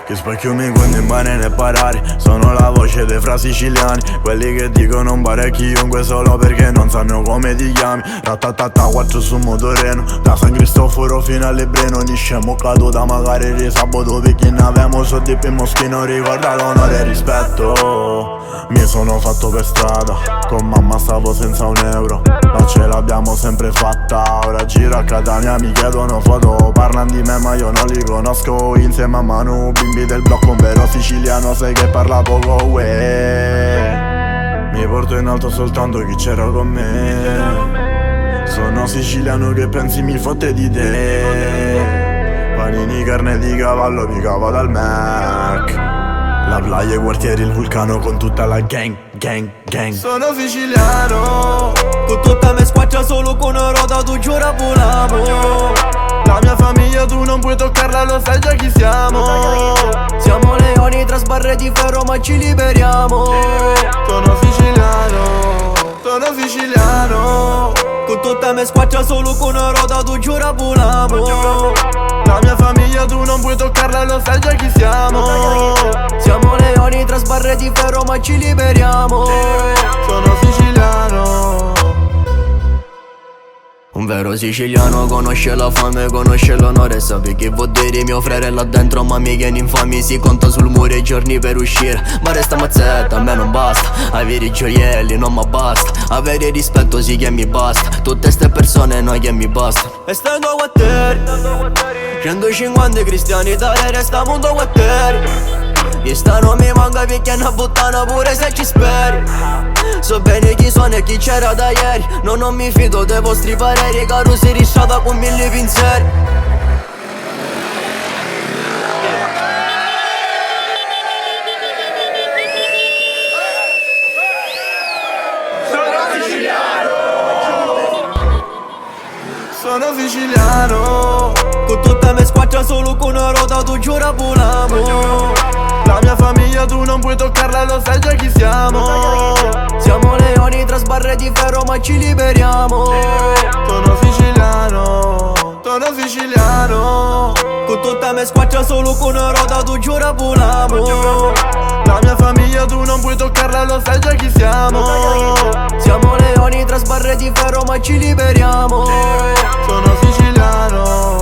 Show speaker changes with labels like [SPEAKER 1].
[SPEAKER 1] Che specchio mi quando imbane ne parare. Sono la voce dei fra siciliani, quelli che dicono un bare chiunque solo perché non sanno come ti chiami. Ratatata 4 su motoreno, da San Cristoforo fino a Lebreno. Ogni scemo caduta magari di sabato perché ne avevamo soldi per moschino. Ricorda l'onore e rispetto. Mi sono fatto per strada, con mamma stavo senza un euro, ma ce l'abbiamo sempre fatta. Ora giro a Catania, mi chiedono foto, parlano di me ma io non li conosco. Insieme a Manu, bimbi del blocco, un vero siciliano, sai che parla poco, uè. Mi porto in alto soltanto chi c'era con me. Sono siciliano che pensi mi fotte di te. Panini, carne di cavallo, mi cavo dal Mac. La playa, i quartieri, il vulcano con tutta la gang, gang, gang. Sono siciliano,
[SPEAKER 2] con tutta me squaccia solo con una ruota, tu giura volamo.
[SPEAKER 1] La mia famiglia tu non puoi toccarla, lo sai già chi siamo.
[SPEAKER 2] Siamo leoni tra sbarre di ferro ma ci liberiamo.
[SPEAKER 1] Sono siciliano, sono siciliano.
[SPEAKER 2] Con tutta me squaccia solo con una ruota, tu giura volamo.
[SPEAKER 1] La mia famiglia tu non puoi toccarla, lo sai già chi siamo.
[SPEAKER 2] Siamo leoni tra sbarre di ferro ma ci liberiamo.
[SPEAKER 1] Sono siciliano.
[SPEAKER 2] Un vero siciliano conosce la fame, conosce l'onore. Sape che vuol dire mio frere là dentro, ma mi viene infami. Si conta sul muro i giorni per uscire, ma resta mazzetta, a me non basta. Avere i gioielli non mi basta, avere rispetto sì che mi basta. Tutte ste persone noi che mi bastano. E stando a guatteri 150 cristiani d'area, resta mondo guatteri. E sta non mi manca perché è una puttana pure se ci speri. So bene chi sono e chi c'era da ieri. Non mi fido dei vostri pareri, caro si risciata con 1000 pensieri.
[SPEAKER 1] Sono siciliano,
[SPEAKER 2] con tutta me squaccia solo con una ruota, tu giura volamo.
[SPEAKER 1] La mia famiglia tu non puoi toccarla, lo sai già chi siamo.
[SPEAKER 2] Siamo leoni tra sbarre di ferro ma ci liberiamo.
[SPEAKER 1] Sono siciliano, sono siciliano.
[SPEAKER 2] Con tutta me squaccia solo con una ruota, tu giura volamo.
[SPEAKER 1] La mia famiglia tu non puoi toccarla, lo sai già chi siamo.
[SPEAKER 2] Siamo leoni tra sbarre di ferro ma ci liberiamo.
[SPEAKER 1] Sono siciliano.